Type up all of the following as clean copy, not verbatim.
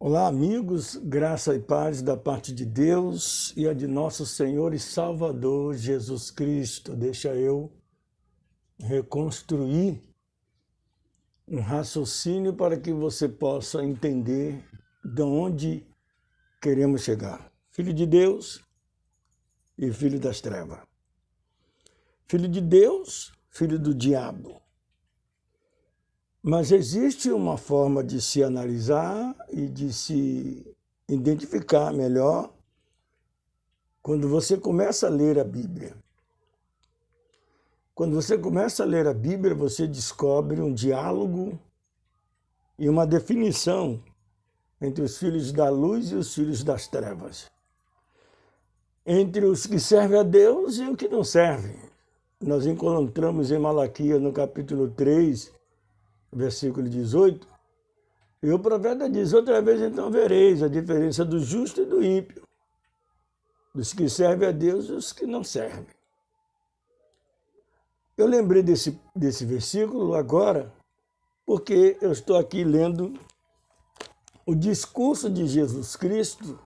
Olá, amigos, graça e paz da parte de Deus e a de nosso Senhor e Salvador Jesus Cristo. Deixa eu reconstruir um raciocínio para que você possa entender de onde queremos chegar. Filho de Deus e filho das trevas. Filho de Deus, filho do diabo. Mas existe uma forma de se analisar e de se identificar melhor quando você começa a ler a Bíblia. Quando você começa a ler a Bíblia, você descobre um diálogo e uma definição entre os filhos da luz e os filhos das trevas. Entre os que servem a Deus e os que não servem. Nós encontramos em Malaquias, no capítulo 3, versículo 18, e o profeta diz: outra vez então vereis a diferença do justo e do ímpio, dos que servem a Deus e os que não servem. Eu lembrei desse versículo agora, porque eu estou aqui lendo o discurso de Jesus Cristo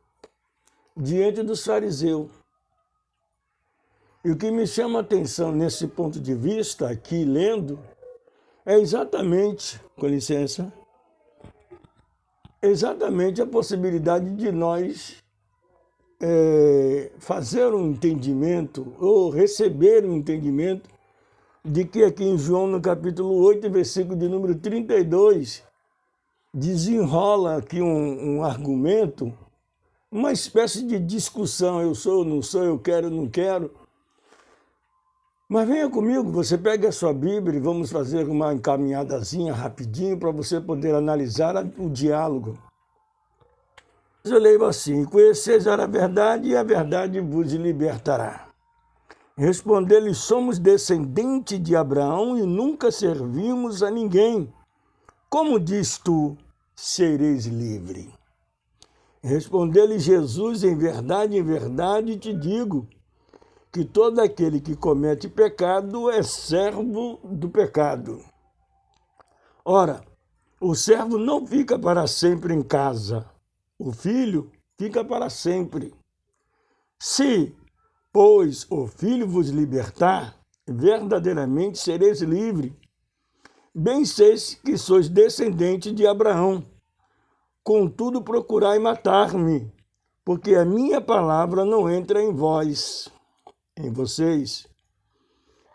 diante dos fariseus. E o que me chama a atenção nesse ponto de vista, aqui lendo, é exatamente, com licença, exatamente a possibilidade de nós fazer um entendimento ou receber um entendimento de que aqui em João, no capítulo 8, versículo de número 32, desenrola aqui um argumento, uma espécie de discussão, eu sou, não sou, eu quero, não quero. Mas venha comigo, você pega a sua Bíblia e vamos fazer uma encaminhadazinha rapidinho para você poder analisar o diálogo. Eu leio assim: conheceis a verdade e a verdade vos libertará. Responder-lhe: somos descendentes de Abraão e nunca servimos a ninguém. Como diz tu, sereis livre? Responder-lhe Jesus: em verdade te digo, que todo aquele que comete pecado é servo do pecado. Ora, o servo não fica para sempre em casa, o filho fica para sempre. Se, pois, o filho vos libertar, verdadeiramente sereis livre. Bem seis que sois descendente de Abraão. Contudo, procurai matar-me, porque a minha palavra não entra em vós. Em vocês.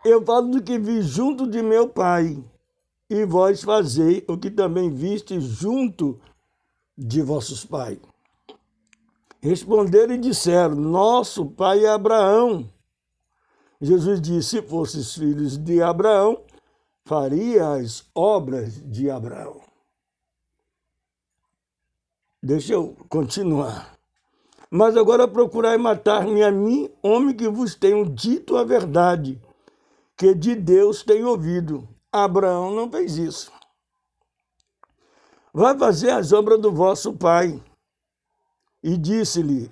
Eu falo do que vi junto de meu Pai, e vós fazei o que também viste junto de vossos pais. Responderam e disseram: nosso pai é Abraão. Jesus disse: se fosses filhos de Abraão, faria as obras de Abraão. Deixa eu continuar. Mas agora procurai matar-me a mim, homem que vos tenho dito a verdade, que de Deus tenho ouvido. Abraão não fez isso. Vai fazer as obras do vosso pai. E disse-lhe: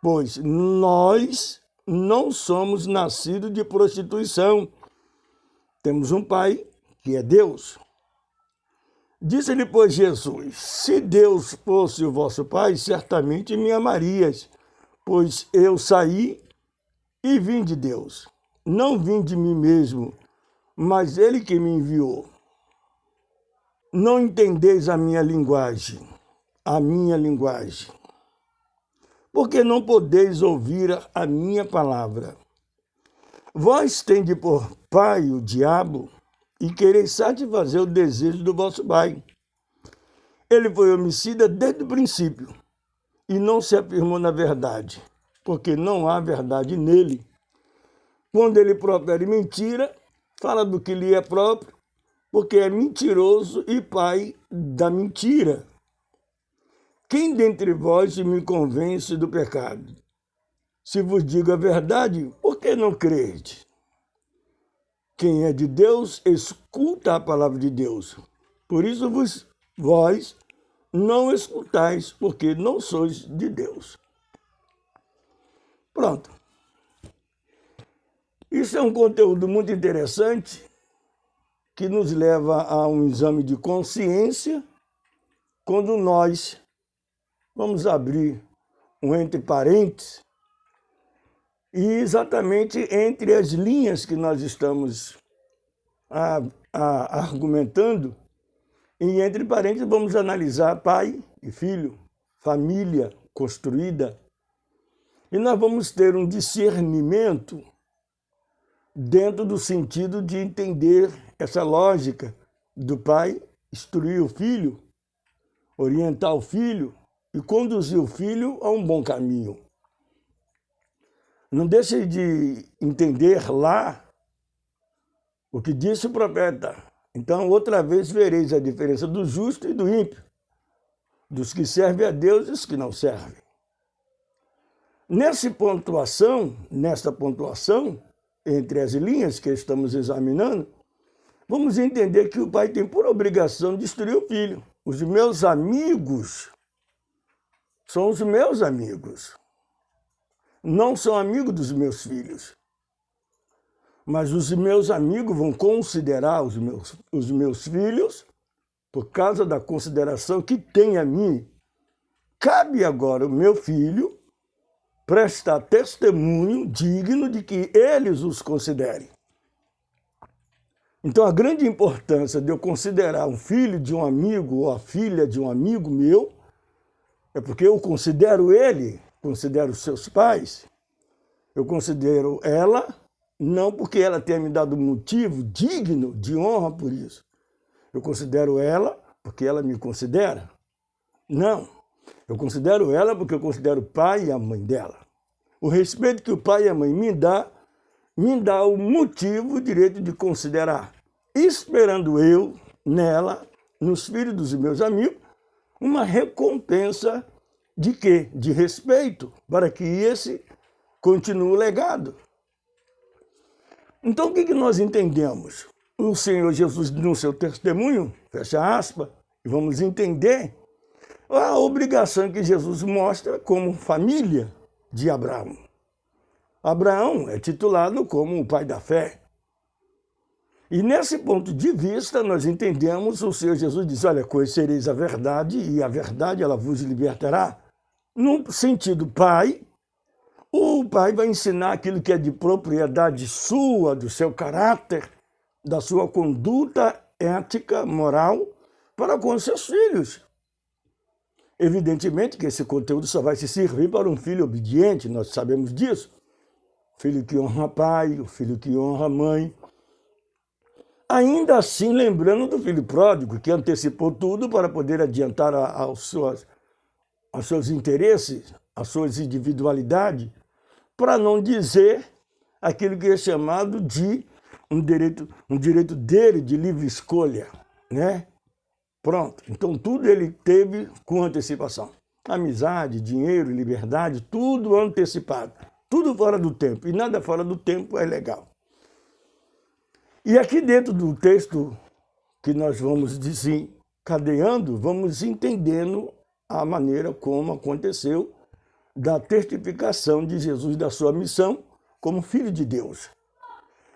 pois nós não somos nascidos de prostituição. Temos um pai que é Deus. Disse-lhe, pois, Jesus: se Deus fosse o vosso pai, certamente me amarias, pois eu saí e vim de Deus. Não vim de mim mesmo, mas Ele que me enviou. Não entendeis a minha linguagem, porque não podeis ouvir a minha palavra. Vós tendes por pai o diabo, e quereis satisfazer o desejo do vosso pai. Ele foi homicida desde o princípio, e não se afirmou na verdade, porque não há verdade nele. Quando ele profere mentira, fala do que lhe é próprio, porque é mentiroso e pai da mentira. Quem dentre vós me convence do pecado? Se vos digo a verdade, por que não crede? Quem é de Deus, escuta a palavra de Deus. Por isso vós não escutais, porque não sois de Deus. Pronto. Isso é um conteúdo muito interessante que nos leva a um exame de consciência quando nós Vamos abrir um entre parênteses e exatamente entre as linhas que nós estamos argumentando, e entre parênteses vamos analisar pai e filho, família construída, e nós vamos ter um discernimento dentro do sentido de entender essa lógica do pai instruir o filho, orientar o filho e conduzir o filho a um bom caminho. Não deixe de entender lá o que disse o profeta. Então, outra vez vereis a diferença do justo e do ímpio, dos que servem a Deus e dos que não servem. Nesta pontuação, entre as linhas que estamos examinando, vamos entender que o pai tem por obrigação de instruir o filho. Os meus amigos são os meus amigos. Não são amigos dos meus filhos. Mas os meus amigos vão considerar os meus filhos por causa da consideração que tem a mim. Cabe agora o meu filho prestar testemunho digno de que eles os considerem. Então, a grande importância de eu considerar um filho de um amigo ou a filha de um amigo meu é porque eu considero ele, considero seus pais, eu considero ela, não porque ela tenha me dado motivo digno de honra por isso. Eu considero ela porque ela me considera. Não. Eu considero ela porque eu considero o pai e a mãe dela. O respeito que o pai e a mãe me dá o motivo, o direito de considerar. Esperando eu, nela, nos filhos dos meus amigos, uma recompensa de quê? De respeito, para que esse continue o legado. Então, o que nós entendemos? O Senhor Jesus, no seu testemunho, fecha aspas, e vamos entender a obrigação que Jesus mostra como família de Abraão. Abraão é titulado como o pai da fé. E nesse ponto de vista, nós entendemos, o Senhor Jesus diz, olha, conhecereis a verdade e a verdade ela vos libertará. No sentido pai, o pai vai ensinar aquilo que é de propriedade sua, do seu caráter, da sua conduta ética, moral, para com os seus filhos. Evidentemente que esse conteúdo só vai se servir para um filho obediente, nós sabemos disso. O filho que honra pai, o filho que honra mãe. Ainda assim, lembrando do filho pródigo, que antecipou tudo para poder adiantar aos seus interesses, às suas individualidades, para não dizer aquilo que é chamado de um direito dele de livre escolha, né? Pronto. Então, tudo ele teve com antecipação. Amizade, dinheiro, liberdade, tudo antecipado. Tudo fora do tempo. E nada fora do tempo é legal. E aqui dentro do texto que nós vamos desencadeando, vamos entendendo a maneira como aconteceu da testificação de Jesus da sua missão como Filho de Deus.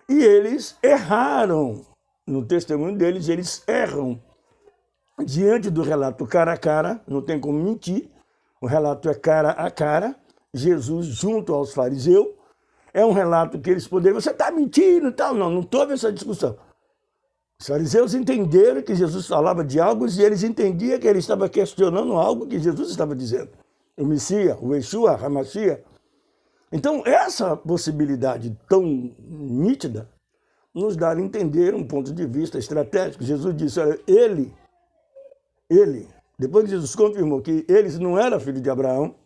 E eles erraram. No testemunho deles, eles erram. Diante do relato cara a cara, não tem como mentir, o relato é cara a cara, Jesus junto aos fariseus, é um relato que eles poderiam, você está mentindo e tal, não houve essa discussão. Os fariseus entenderam que Jesus falava de algo e eles entendiam que ele estava questionando algo que Jesus estava dizendo. O Messias, o Yeshua, a Hamashia. Então, essa possibilidade tão nítida nos dá a entender um ponto de vista estratégico. Jesus disse, olha, ele, depois que Jesus confirmou que eles não eram filhos de Abraão,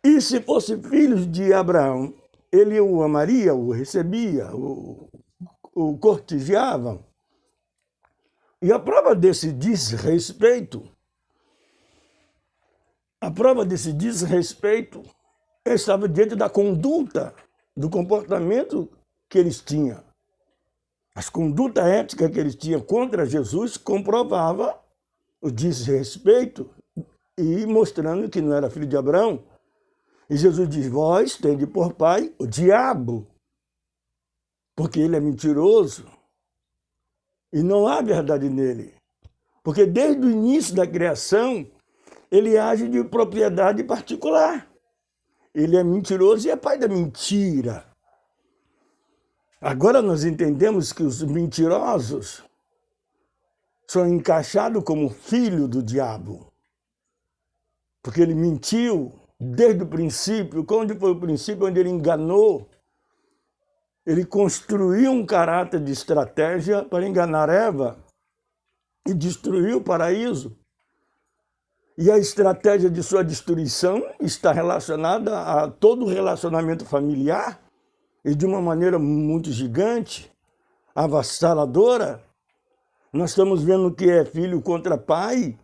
e se fossem filhos de Abraão, ele o amaria, o recebia, o cortejavam. E a prova desse desrespeito, estava diante da conduta, do comportamento que eles tinham. As condutas éticas que eles tinham contra Jesus comprovava o desrespeito e mostrando que não era filho de Abraão. E Jesus diz, vós tende por pai o diabo, porque ele é mentiroso e não há verdade nele. Porque desde o início da criação, ele age de propriedade particular. Ele é mentiroso e é pai da mentira. Agora nós entendemos que os mentirosos são encaixados como filho do diabo. Porque ele mentiu desde o princípio. Quando foi o princípio onde ele enganou? Ele construiu um caráter de estratégia para enganar Eva e destruir o paraíso. E a estratégia de sua destruição está relacionada a todo o relacionamento familiar e de uma maneira muito gigante, avassaladora. Nós estamos vendo que é filho contra pai,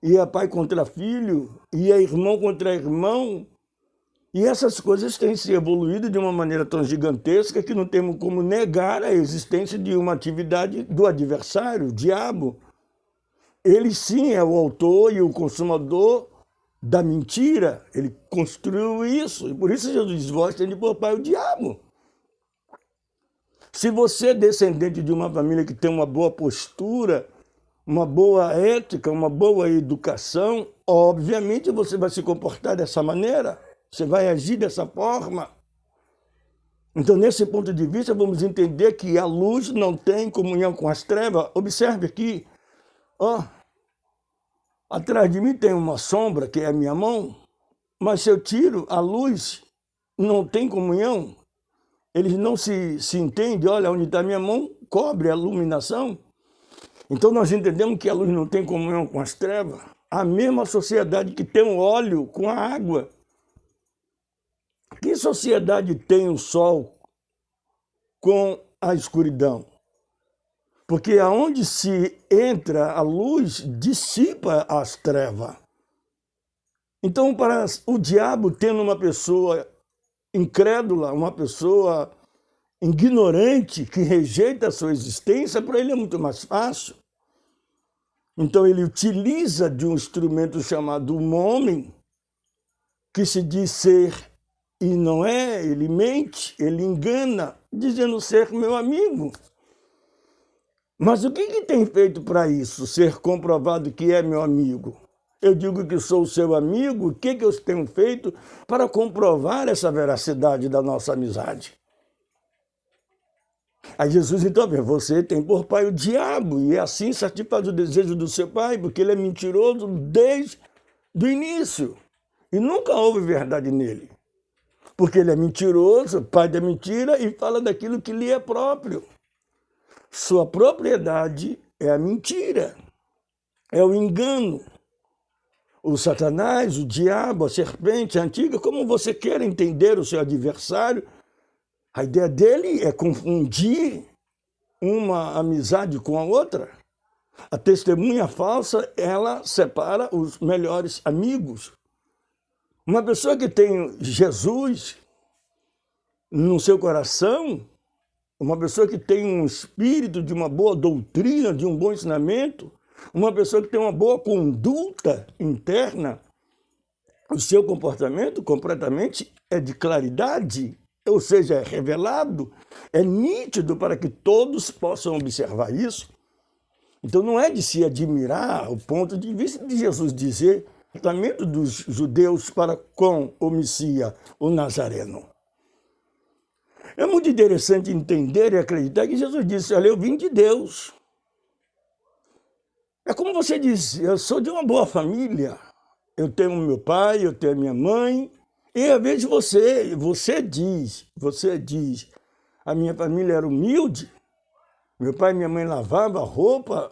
e é pai contra filho, e é irmão contra irmão. E essas coisas têm se evoluído de uma maneira tão gigantesca que não temos como negar a existência de uma atividade do adversário, o diabo. Ele sim é o autor e o consumador da mentira. Ele construiu isso. E por isso Jesus diz, vós tendes por pai o diabo. Se você é descendente de uma família que tem uma boa postura, uma boa ética, uma boa educação, obviamente você vai se comportar dessa maneira. Você vai agir dessa forma. Então, nesse ponto de vista, vamos entender que a luz não tem comunhão com as trevas. Observe aqui, ó, atrás de mim tem uma sombra, que é a minha mão, mas se eu tiro a luz, não tem comunhão. Eles não se entendem, olha, onde está minha mão, cobre a iluminação. Então nós entendemos que a luz não tem comunhão com as trevas. A mesma sociedade que tem o óleo com a água. Que sociedade tem o sol com a escuridão? Porque aonde se entra a luz, dissipa as trevas. Então, para o diabo, tendo uma pessoa incrédula, uma pessoa ignorante, que rejeita a sua existência, para ele é muito mais fácil. Então, ele utiliza de um instrumento chamado homem, que se diz ser e não é, ele mente, ele engana, dizendo ser meu amigo. Mas o que tem feito para isso, ser comprovado que é meu amigo? Eu digo que sou seu amigo, o que eu tenho feito para comprovar essa veracidade da nossa amizade? Aí Jesus então, você tem por pai o diabo, e assim satisfaz o desejo do seu pai, porque ele é mentiroso desde o início, e nunca houve verdade nele. Porque ele é mentiroso, pai da mentira, e fala daquilo que lhe é próprio. Sua propriedade é a mentira, é o engano. O Satanás, o diabo, a serpente antiga, como você quer entender o seu adversário, a ideia dele é confundir uma amizade com a outra. A testemunha falsa, ela separa os melhores amigos. Uma pessoa que tem Jesus no seu coração, uma pessoa que tem um espírito de uma boa doutrina, de um bom ensinamento, uma pessoa que tem uma boa conduta interna, o seu comportamento completamente é de claridade, ou seja, é revelado, é nítido para que todos possam observar isso. Então não é de se admirar o ponto de vista de Jesus dizer o tratamento dos judeus para com o Messias, o Nazareno. É muito interessante entender e acreditar que Jesus disse, olha, eu vim de Deus. É como você disse, eu sou de uma boa família, eu tenho meu pai, eu tenho minha mãe, e às vezes você diz, a minha família era humilde, meu pai e minha mãe lavavam roupa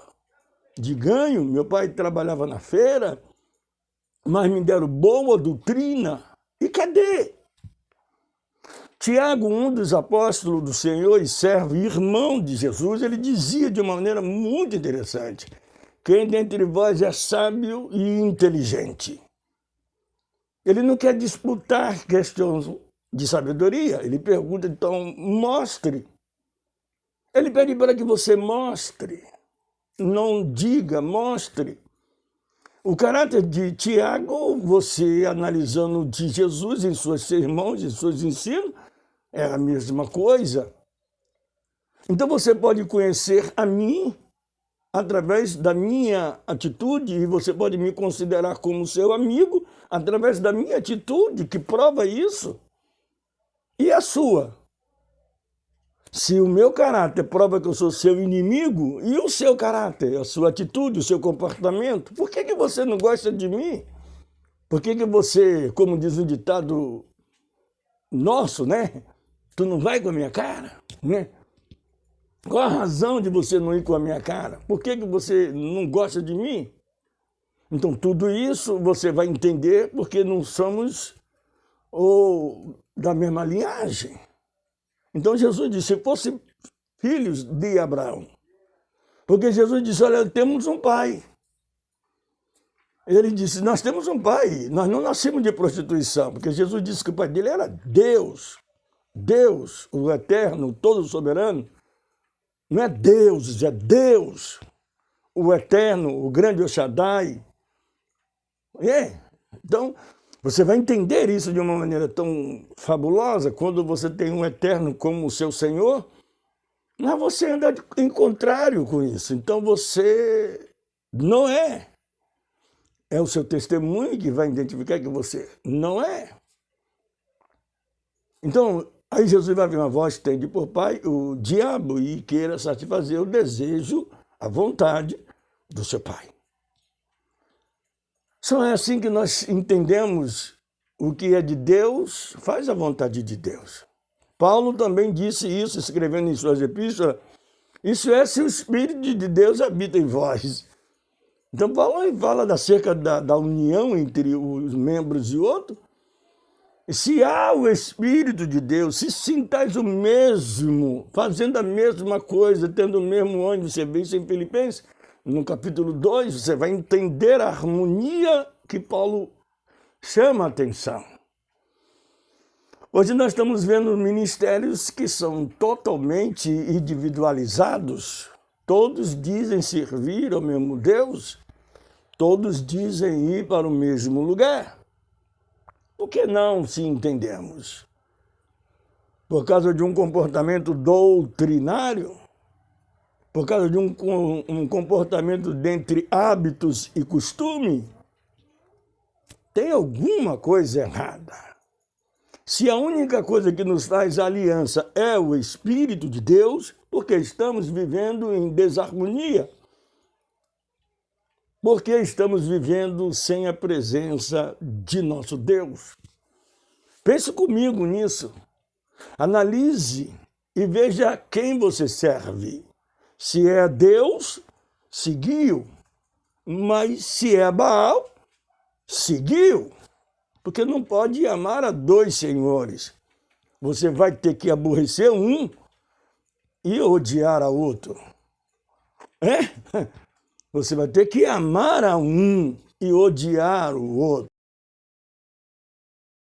de ganho, meu pai trabalhava na feira, mas me deram boa doutrina. E cadê? Tiago, um dos apóstolos do Senhor e servo e irmão de Jesus, ele dizia de uma maneira muito interessante, quem dentre vós é sábio e inteligente? Ele não quer disputar questões de sabedoria, ele pergunta, então, mostre. Ele pede para que você mostre, não diga, mostre. O caráter de Tiago, você analisando de Jesus em seus sermões, em seus ensinos, é a mesma coisa. Então você pode conhecer a mim através da minha atitude, e você pode me considerar como seu amigo, através da minha atitude, que prova isso. E a sua? Se o meu caráter prova que eu sou seu inimigo, e o seu caráter, a sua atitude, o seu comportamento, por que você não gosta de mim? Por que você, como diz um ditado nosso, né? Tu não vai com a minha cara, né? Qual a razão de você não ir com a minha cara? Por que você não gosta de mim? Então, tudo isso você vai entender porque não somos da mesma linhagem. Então, Jesus disse, se fossem filhos de Abraão. Porque Jesus disse, olha, temos um pai. Ele disse, nós temos um pai, nós não nascemos de prostituição, porque Jesus disse que o pai dele era Deus. Deus, o eterno, todo soberano. Não é Deus, é Deus, o eterno, o grande El Shaddai. Então, você vai entender isso de uma maneira tão fabulosa quando você tem um eterno como o seu Senhor, mas você anda em contrário com isso. Então, você não é. É o seu testemunho que vai identificar que você não é. Então, aí Jesus vai ver uma voz que tem de por pai o diabo e queira satisfazer o desejo, a vontade do seu pai. Só é assim que nós entendemos o que é de Deus, faz a vontade de Deus. Paulo também disse isso, escrevendo em suas epístolas, isso é se o Espírito de Deus habita em vós. Então Paulo fala acerca da união entre os membros e outros. Se há o Espírito de Deus, se sintais o mesmo, fazendo a mesma coisa, tendo o mesmo ânimo, você vê isso em Filipenses, no capítulo 2, você vai entender a harmonia que Paulo chama a atenção. Hoje nós estamos vendo ministérios que são totalmente individualizados, todos dizem servir ao mesmo Deus, todos dizem ir para o mesmo lugar. Por que não se entendemos? Por causa de um comportamento doutrinário? Por causa de um comportamento dentre hábitos e costume? Tem alguma coisa errada. Se a única coisa que nos faz aliança é o Espírito de Deus, porque estamos vivendo em desarmonia. Porque estamos vivendo sem a presença de nosso Deus. Pense comigo nisso. Analise e veja quem você serve. Se é Deus, seguiu. Mas se é Baal, seguiu. Porque não pode amar a dois senhores. Você vai ter que aborrecer um e odiar a outro. Você vai ter que amar a um e odiar o outro.